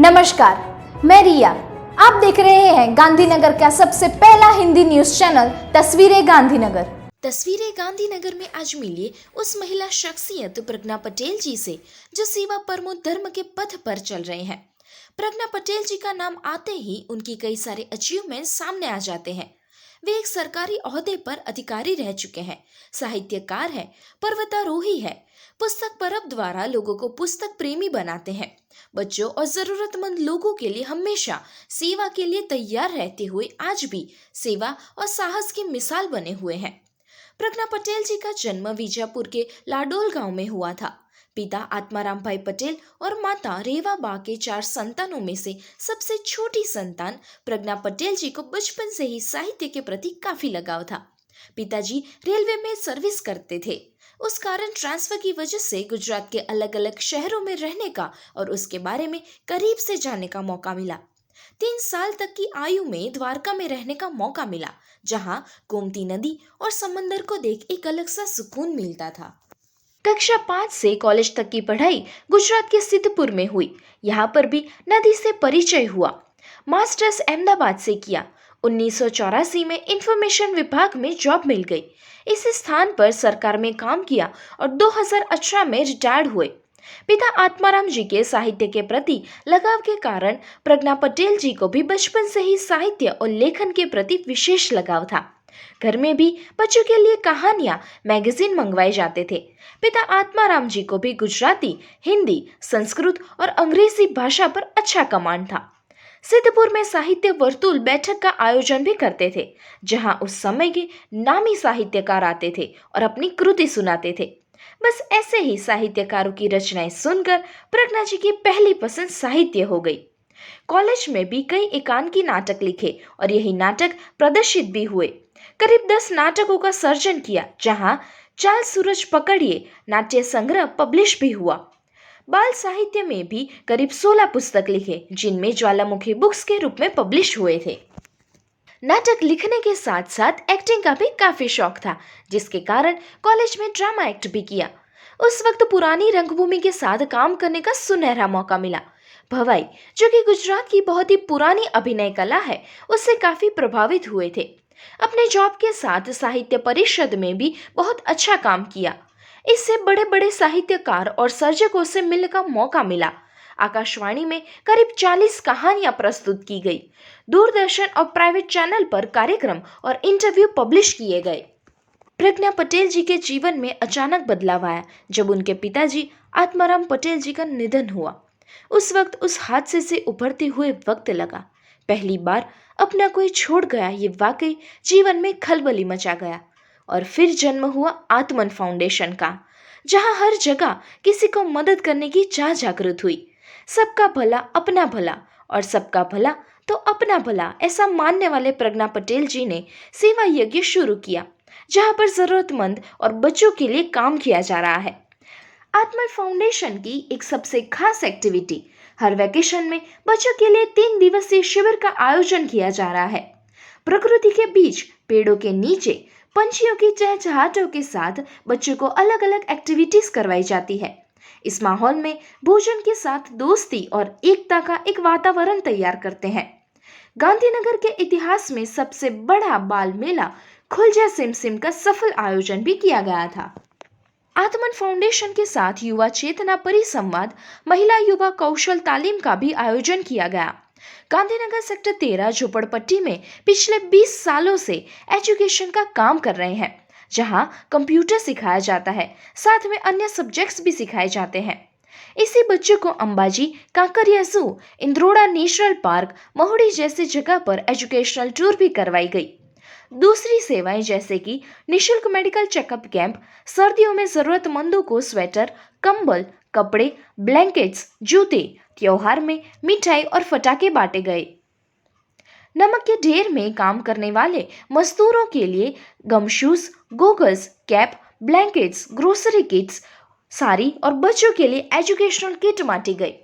नमस्कार, मैं रिया। आप देख रहे हैं गांधीनगर का सबसे पहला हिंदी न्यूज चैनल तस्वीरें गांधीनगर। तस्वीरें गांधीनगर में आज मिली उस महिला शख्सियत प्रज्ञा पटेल जी से जो सेवा परमो धर्म के पथ पर चल रहे हैं। प्रज्ञा पटेल जी का नाम आते ही उनकी कई सारे अचीवमेंट सामने आ जाते हैं। वे एक सरकारी ओहदे पर अधिकारी रह चुके हैं, साहित्यकार हैं, पर्वतारोही है, पुस्तक परब द्वारा लोगों को पुस्तक प्रेमी बनाते हैं। बच्चों और जरूरतमंद लोगों के लिए हमेशा सेवा के लिए तैयार रहते हुए आज भी सेवा और साहस की मिसाल बने हुए हैं। प्रज्ञा पटेल जी का जन्म विजापुर के लाडोल गांव में हुआ था। पिता आत्माराम भाई पटेल और माता रेवा बा के 4 संतानों में से सबसे छोटी संतान प्रज्ञा पटेल जी को बचपन से ही साहित्य के प्रति काफी लगाव था। पिताजी रेलवे में सर्विस करते थे, उस कारण ट्रांसफर की वजह से गुजरात के अलग अलग शहरों में रहने का और उसके बारे में करीब से जानने का मौका मिला। 3 साल तक की आयु में द्वारका में रहने का मौका मिला, जहां गोमती नदी और समंदर को देख एक अलग सा सुकून मिलता था। कक्षा 5 से कॉलेज तक की पढ़ाई गुजरात के सिद्धपुर में हुई। यहाँ पर भी नदी से परिचय हुआ। मास्टर्स अहमदाबाद से किया। 1984 में इंफॉर्मेशन विभाग में जॉब मिल गई। इस स्थान पर सरकार में काम किया और 2018 में रिटायर्ड हुए। पिता आत्माराम जी के साहित्य के प्रति लगाव के कारण प्रज्ञा पटेल जी को भी बचपन से ही साहित्य और लेखन के प्रति विशेष लगाव था। घर में भी बच्चों के लिए कहानियां, मैगजीन मंगवाए जाते थे। पिता आत्माराम जी को भी गुजराती, हिंदी, संस्कृत और अंग्रेजी भाषा पर अच्छा कमांड था। सिद्धपुर में साहित्य वर्तुल बैठक का आयोजन भी करते थे, जहां उस समय के नामी साहित्यकार आते थे और अपनी कृति सुनाते थे। बस ऐसे ही साहित्यकारों की रचनाएं सुनकर प्रज्ञा जी की पहली पसंद साहित्य हो गई। कॉलेज में भी कई एकांकी नाटक लिखे और यही नाटक प्रदर्शित भी हुए। करीब 10 नाटकों का सर्जन किया, जहां चाल सूरज पकड़िए नाट्य संग्रह पब्लिश भी हुआ। बाल साहित्य में भी करीब 16 पुस्तक लिखे, जिनमें ज्वालामुखी बुक्स के रूप में पब्लिश हुए थे। नाटक लिखने के साथ साथ एक्टिंग का भी काफी शौक था, जिसके कारण कॉलेज में ड्रामा एक्ट भी किया। उस वक्त पुरानी रंगभूमि के साथ काम करने का सुनहरा मौका मिला। भवाई, जो कि गुजरात की बहुत ही पुरानी अभिनय कला है, उससे काफी प्रभावित हुए थे। अपने जॉब के साथ साहित्य परिषद में भी बहुत अच्छा काम किया। इससे बड़े बड़े साहित्यकार और सर्जकों से मिलने का मौका मिला। आकाशवाणी में करीब 40 कहानियां प्रस्तुत की गई। दूरदर्शन और प्राइवेट चैनल पर कार्यक्रम और इंटरव्यू पब्लिश किए गए। प्रज्ञा पटेल जी के जीवन में अचानक बदलाव आया जब उनके पिताजी आत्माराम पटेल जी का निधन हुआ। उस वक्त उस हादसे से उभरते हुए वक्त लगा। पहली बार अपना कोई छोड़ गया, ये वाकई जीवन में खलबली मचा गया। और फिर जन्म हुआ आत्मन फाउंडेशन का, जहां हर जगह किसी को मदद करने की चाह जागृत हुई। सबका भला अपना भला और सबका भला तो अपना भला, ऐसा मानने वाले प्रज्ञा पटेल जी ने सेवा यज्ञ शुरू किया, जहां पर जरूरतमंद और बच्चों के लिए काम किया जा रहा है। आत्मन फाउंडेशन की एक सबसे खास एक्टिविटी, हर वैकेशन में बच्चों के लिए 3 दिवसीय शिविर का आयोजन किया जा रहा है। प्रकृति के बीच, पेड़ों के नीचे, पंछियों की चहचहाटों के साथ बच्चों को अलग अलग एक्टिविटीज करवाई जाती है। इस माहौल में भोजन के साथ दोस्ती और एकता का एक वातावरण तैयार करते हैं। गांधीनगर के इतिहास में सबसे बड़ा बाल मेला खुल जा सिम सिम का सफल आयोजन भी किया गया था। आत्मन फाउंडेशन के साथ युवा चेतना परिसंवाद, महिला युवा कौशल तालीम का भी आयोजन किया गया। गांधीनगर सेक्टर 13 झोपड़पट्टी में पिछले 20 सालों से एजुकेशन का काम कर रहे हैं, जहां कंप्यूटर सिखाया जाता है, साथ में अन्य सब्जेक्ट्स भी सिखाए जाते हैं। इसी बच्चों को अंबाजी, कांकरिया जू, इंद्रोड़ा नेशनल पार्क, महुड़ी जैसी जगह पर एजुकेशनल टूर भी करवाई गई। दूसरी सेवाएं जैसे कि निशुल्क मेडिकल चेकअप कैंप, सर्दियों में जरूरतमंदों को स्वेटर, कंबल, कपड़े, ब्लैंकेट्स, जूते, त्योहार में मिठाई और फटाके बांटे गए। नमक के ढेर में काम करने वाले मजदूरों के लिए gum shoes, goggles, cap, blankets, grocery kits, sari और बच्चों के लिए एजुकेशनल किट बांटी गई।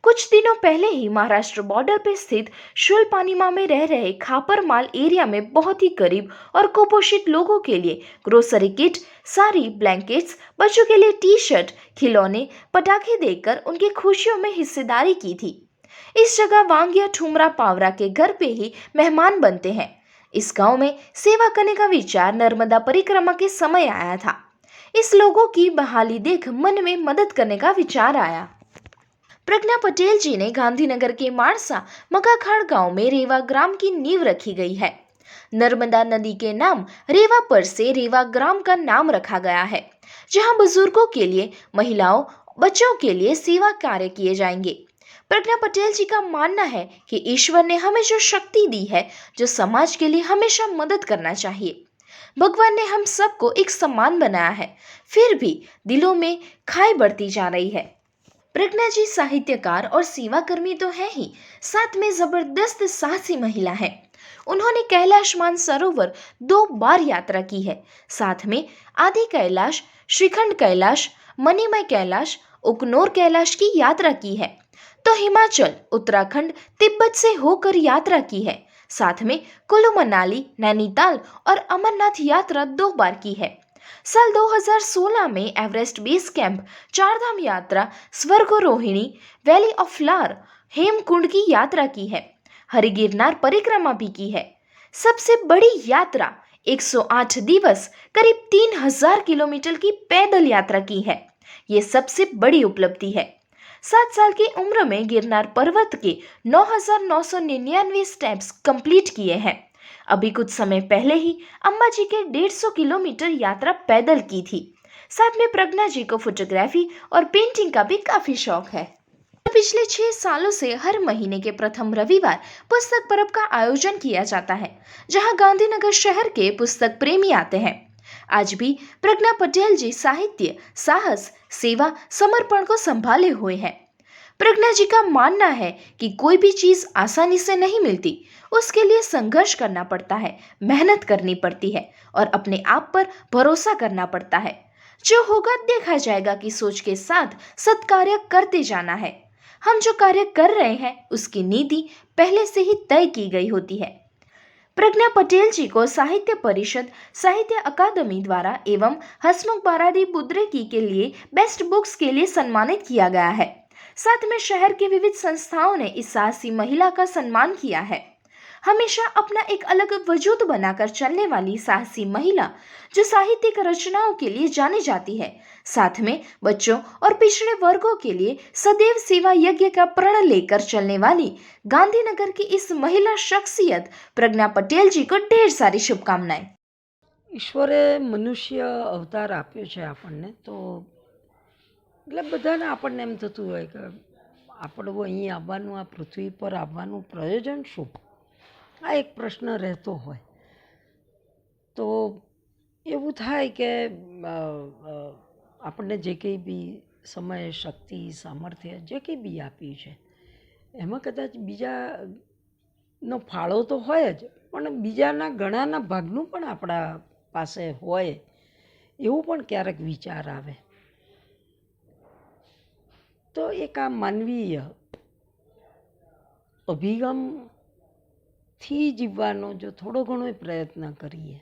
कुछ दिनों पहले ही महाराष्ट्र बॉर्डर पर स्थित शुलपानीमा में रह रहे खापर माल एरिया में बहुत ही गरीब और कुपोषित लोगों के लिए ग्रोसरी किट, साड़ी, ब्लैंकेट्स, बच्चों के लिए टी शर्ट, खिलौने, पटाखे देकर उनकी खुशियों में हिस्सेदारी की थी। इस जगह वांगिया ठुमरा पावरा के घर पे ही मेहमान बनते हैं। इस गांव में सेवा करने का विचार नर्मदा परिक्रमा के समय आया था। इस लोगों की बहाली देख मन में मदद करने का विचार आया। प्रज्ञा पटेल जी ने गांधीनगर के मारसा मकाखाड़ गांव में रेवा ग्राम की नींव रखी गई है। नर्मदा नदी के नाम रेवा पर से रेवा ग्राम का नाम रखा गया है, जहां बुजुर्गों के लिए, महिलाओं, बच्चों के लिए सेवा कार्य किए जाएंगे। प्रज्ञा पटेल जी का मानना है कि ईश्वर ने हमें जो शक्ति दी है, जो समाज के लिए हमेशा मदद करना चाहिए। भगवान ने हम सबको एक समान बनाया है, फिर भी दिलों में खाई बढ़ती जा रही है। प्रज्ञा जी साहित्यकार और सेवाकर्मी तो है ही, साथ में जबरदस्त साहसी महिला है। उन्होंने कैलाश मानसरोवर 2 बार यात्रा की है। साथ में आदि कैलाश, श्रीखंड कैलाश, मणिमय कैलाश, उकनोर कैलाश की यात्रा की है। तो हिमाचल, उत्तराखंड, तिब्बत से होकर यात्रा की है। साथ में कुल्लू मनाली, नैनीताल और अमरनाथ यात्रा 2 बार की है। साल 2016 में एवरेस्ट बेस कैंप, चारधाम यात्रा, Swargarohini, valley of flower, Hemkund की यात्रा की है। हरिगिरनार परिक्रमा भी की है। सबसे बड़ी यात्रा 108 दिवस, करीब 3000 किलोमीटर की पैदल यात्रा की है। ये सबसे बड़ी उपलब्धि है। 7 साल की उम्र में गिरनार पर्वत के 9,999 स्टेप्स कंप्लीट किए हैं। अभी कुछ समय पहले ही अम्बा जी के 150 किलोमीटर यात्रा पैदल की थी। साथ में प्रज्ञा जी को फोटोग्राफी और पेंटिंग का भी काफी शौक है। पिछले 6 सालों से हर महीने के प्रथम रविवार पुस्तक पर्व का आयोजन किया जाता है, जहां गांधीनगर शहर के पुस्तक प्रेमी आते हैं। आज भी प्रज्ञा पटेल जी साहित्य, साहस, सेवा, समर्पण को संभाले हुए हैं। प्रज्ञा जी का मानना है कि कोई भी चीज आसानी से नहीं मिलती, उसके लिए संघर्ष करना पड़ता है, मेहनत करनी पड़ती है और अपने आप पर भरोसा करना पड़ता है। जो होगा देखा जाएगा की सोच के साथ सत्कार्य करते जाना है। हम जो कार्य कर रहे हैं उसकी नीति पहले से ही तय की गई होती है। प्रज्ञा पटेल जी को साहित्य परिषद, साहित्य अकादमी द्वारा एवं हसमुख बाराडी बुद्रेकी के लिए बेस्ट बुक्स के लिए सम्मानित किया गया है। साथ में शहर के विविध संस्थाओं ने इस साहसी महिला का सम्मान किया है। हमेशा अपना एक अलग वजूद बनाकर चलने वाली साहसी महिला, जो साहित्यिक रचनाओं के लिए जानी जाती है। साथ में बच्चों और पिछड़े वर्गों के लिए सदैव सेवा यज्ञ का प्रण लेकर चलने वाली गांधीनगर की इस महिला शख्सियत प्रज्ञा पटेल जी को ढेर सारी शुभकामनाएं। ઈશ્વરે મનુષ્ય અવતાર આપ્યો છે આપણને, તો એટલે બધાને આપણને એમ થતું હોય કે આપણું અહીં આવવાનું, આ પૃથ્વી પર આવવાનું પ્રયોજન શું? આ એક પ્રશ્ન રહેતો હોય. તો એવું થાય કે આપણને જે કંઈ બી સમય, શક્તિ, સામર્થ્ય જે કંઈ બી આપ્યું છે એમાં કદાચ બીજાનો ફાળો તો હોય જ, પણ બીજાના ઘણાના ભાગનું પણ આપણા પાસે હોય એવું પણ ક્યારેક વિચાર આવે. તો એક આ માનવીય અભિગમથી જીવવાનો જો થોડો ઘણો પ્રયત્ન કરીએ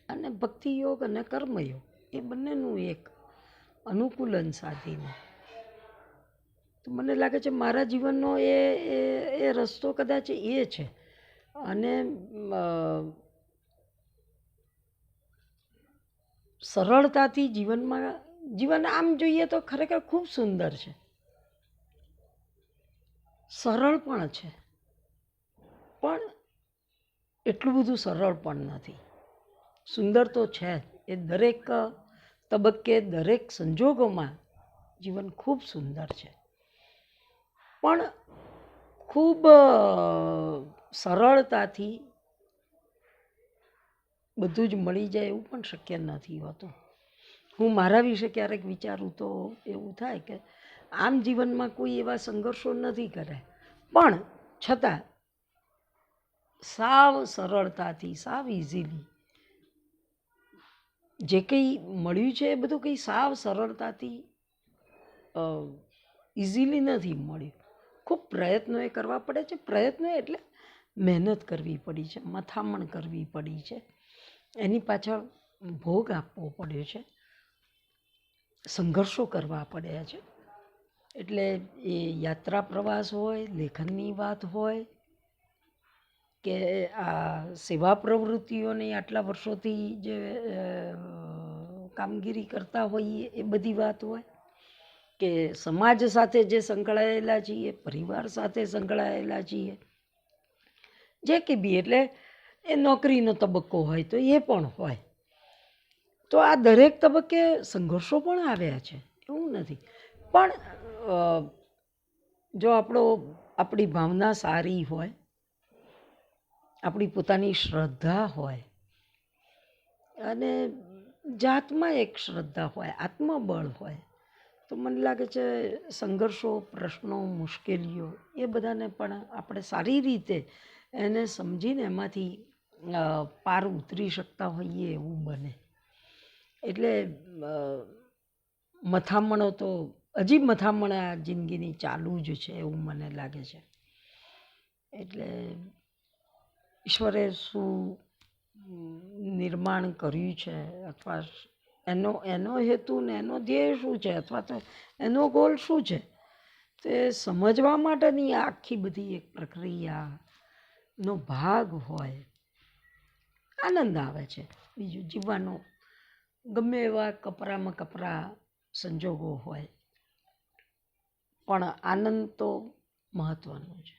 અને ભક્તિયોગ અને કર્મયોગ એ બંનેનું એક અનુકૂલન સાધીને, તો મને લાગે છે મારા જીવનનો એ રસ્તો કદાચ એ છે. અને સરળતાથી જીવન આમ જોઈએ તો ખરેખર ખૂબ સુંદર છે, સરળ પણ છે, પણ એટલું બધું સરળ પણ નથી. સુંદર તો છે જ, એ દરેક તબક્કે, દરેક સંજોગોમાં જીવન ખૂબ સુંદર છે, પણ ખૂબ સરળતાથી બધું જ મળી જાય એવું પણ શક્ય નથી હોતું. હું મારા વિશે ક્યારેક વિચારું તો એવું થાય કે આમ જીવનમાં કોઈ એવા સંઘર્ષો નથી કર્યા, પણ છતાં સાવ સરળતાથી, સાવ ઇઝીલી જે કંઈ મળ્યું છે એ બધું કંઈ સાવ સરળતાથી ઇઝીલી નથી મળ્યું. ખૂબ પ્રયત્નો એ કરવા પડે છે. પ્રયત્નો એટલે મહેનત કરવી પડી છે, મથામણ કરવી પડી છે, એની પાછળ ભોગ આપવો પડ્યો છે, સંઘર્ષો કરવા પડ્યા છે. એટલે એ યાત્રા પ્રવાસ હોય, લેખનની વાત હોય કે આ સેવા પ્રવૃત્તિઓની આટલા વર્ષોથી જે કામગીરી કરતા હોઈએ એ બધી વાત હોય કે સમાજ સાથે જે સંકળાયેલા છીએ, પરિવાર સાથે સંકળાયેલા છીએ, જે કે બી, એટલે એ નોકરીનો તબક્કો હોય તો એ પણ હોય. તો આ દરેક તબક્કે સંઘર્ષો પણ આવ્યા છે, એવું નથી. પણ જો આપણી ભાવના સારી હોય, આપણી પોતાની શ્રદ્ધા હોય અને જાતમાં એક શ્રદ્ધા હોય, આત્મબળ હોય, તો મને લાગે છે સંઘર્ષો, પ્રશ્નો, મુશ્કેલીઓ એ બધાને પણ આપણે સારી રીતે એને સમજીને એમાંથી પાર ઉતરી શકતા હોઈએ એવું બને. એટલે મથામણો તો હજી મથામણ આ જિંદગીની ચાલુ જ છે એવું મને લાગે છે. એટલે ઈશ્વરે શું નિર્માણ કર્યું છે અથવા એનો હેતુ ને એનો ધ્યેય શું છે અથવા તો એનો ગોલ શું છે તે સમજવા માટેની આખી બધી એક પ્રક્રિયાનો ભાગ હોય. આનંદ આવે છે. બીજું જીવવાનો ગમે એવા કપરામાં કપરા સંજોગો હોય પણ આનંદ તો મહત્ત્વનો છે.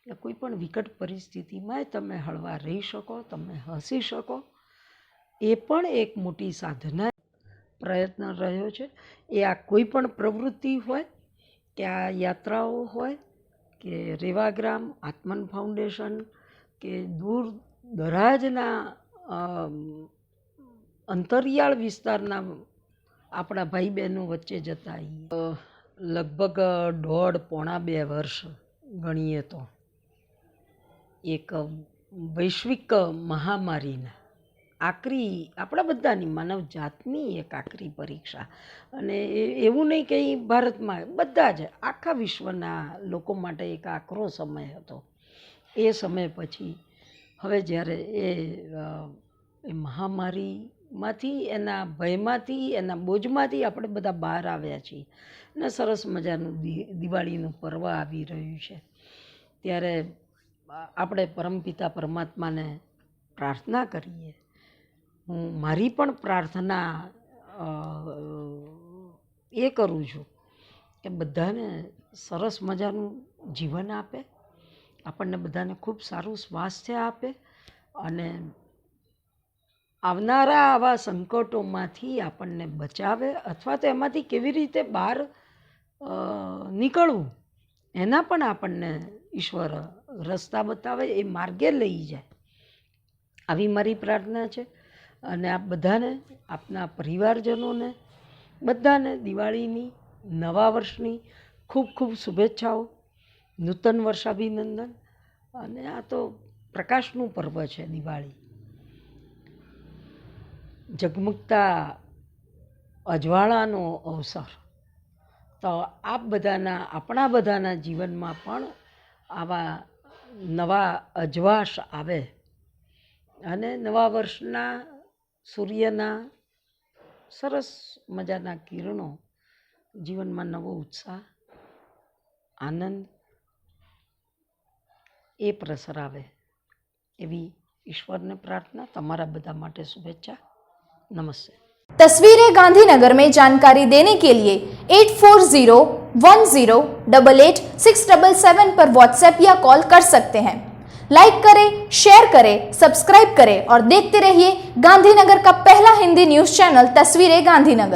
એટલે કોઈ પણ વિકટ પરિસ્થિતિમાં તમે હળવા રહી શકો, તમે હસી શકો, એ પણ એક મોટી સાધના પ્રયત્ન રહ્યો છે. એ આ કોઈ પણ પ્રવૃત્તિ હોય કે આ યાત્રાઓ હોય કે રેવાગ્રામ, આત્મન ફાઉન્ડેશન કે દૂર દરાજના અંતરિયાળ વિસ્તારના આપણા ભાઈ બહેનો વચ્ચે જતા લગભગ 1.5-2 વર્ષ ગણીએ તો એક વૈશ્વિક મહામારીના આકરી, આપણા બધાની માનવ જાતની એક આકરી પરીક્ષા. અને એવું નહીં કે ભારતમાં, બધા જ આખા વિશ્વના લોકો માટે એક આકરો સમય હતો. એ સમય પછી હવે જ્યારે એ મહામારીમાંથી, એના ભયમાંથી, એના બોજમાંથી આપણે બધા બહાર આવ્યા છીએ અને સરસ મજાનું દિવાળીનું પર્વ આવી રહ્યું છે, ત્યારે આપણે પરમપિતા પરમાત્માને પ્રાર્થના કરીએ. હું મારી પણ પ્રાર્થના એ કરું છું કે બધાને સરસ મજાનું જીવન આપે, આપણને બધાને ખૂબ સારું સ્વાસ્થ્ય આપે અને આવનારા આવા સંકટોમાંથી આપણને બચાવે અથવા તો એમાંથી કેવી રીતે બહાર નીકળવું એના પણ આપણને ઈશ્વર રસ્તા બતાવે, એ માર્ગે લઈ જાય. આવી મારી પ્રાર્થના છે. અને આપ બધાને, આપના પરિવારજનોને બધાને દિવાળીની, નવા વર્ષની ખૂબ ખૂબ શુભેચ્છાઓ, નૂતન વર્ષાભિનંદન. અને આ તો પ્રકાશનું પર્વ છે દિવાળી. ઝગમગતા અજવાળાનો અવસર. તો આપ બધાના, આપણા બધાના જીવનમાં પણ આવા નવા અજવાશ આવે અને નવા વર્ષના સૂર્યના સરસ મજાના કિરણો જીવનમાં નવો ઉત્સાહ, આનંદ એ પ્રસરાવે એવી ઈશ્વરને પ્રાર્થના. તમારા બધા માટે શુભેચ્છા. नमस्ते. तस्वीरें गांधीनगर में जानकारी देने के लिए 8401088677 पर व्हाट्सएप या कॉल कर सकते हैं. लाइक करें, शेयर करें, सब्सक्राइब करें और देखते रहिए गांधीनगर का पहला हिंदी न्यूज चैनल तस्वीरें गांधीनगर.